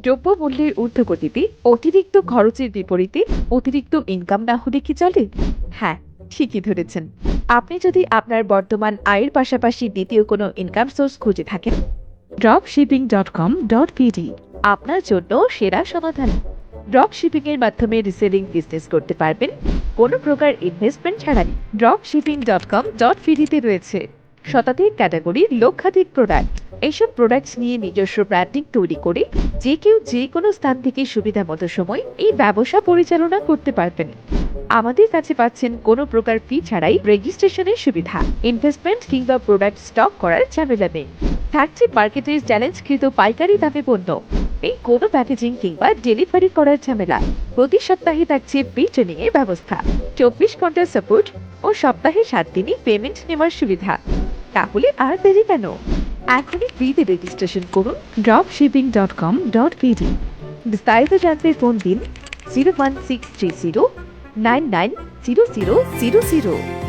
দ্রব্যমূল্যের ঊর্ধ্বগতিতে অতিরিক্ত খরচের বিপরীতে অতিরিক্ত ইনকাম না হলে কি চলে? হ্যাঁ, ঠিকই ধরেছেন। আপনি যদি আপনার বর্তমান আয়ের পাশাপাশি দ্বিতীয় কোনো ইনকাম সোর্স খুঁজে থাকেন, dropshipping.com.pd আপনার জন্য সেরা সমাধান। ড্রপ শিপিং এর মাধ্যমে রিসেলিং বিজনেস করতে পারবেন কোনো প্রকার ইনভেস্টমেন্ট ছাড়াই। dropshipping.com.pd তে রয়েছে শতাধিক ক্যাটাগরির লক্ষাধিক প্রোডাক্ট। এইসব প্রোডাক্টস নিয়ে নিজস্ব ব্র্যান্ডিং তৈরি করে যে কেউ যে কোনো স্থান থেকে সুবিধা মতো সময় এই ব্যবসা পরিচালনা করতে পারবেন। আমাদের কাছে পাচ্ছেন কোনো প্রকার ফি ছাড়াই রেজিস্ট্রেশনের সুবিধা, ইনভেস্টমেন্ট কিংবা প্রোডাক্ট স্টক করার ঝামেলা নেই। থাকছে মার্কেটের চ্যালেঞ্জকৃত পাইকারি দামে পণ্য, এই কোনো প্যাকেজিং কিংবা ডেলিভারি করার ঝামেলা। প্রতি সপ্তাহে থাকছে ফ্রি ট্রেনিং এর ব্যবস্থা, 24 ঘন্টা সাপোর্ট ও সপ্তাহে 7 দিনই পেমেন্ট নেওয়ার সুবিধা। তাহলে আর দেরি কেন? এখনই ফ্রিতে রেজিস্ট্রেশন করুন dropshipping.com.pd। বিস্তারিত জানতে ফোন দিন 01630 990000।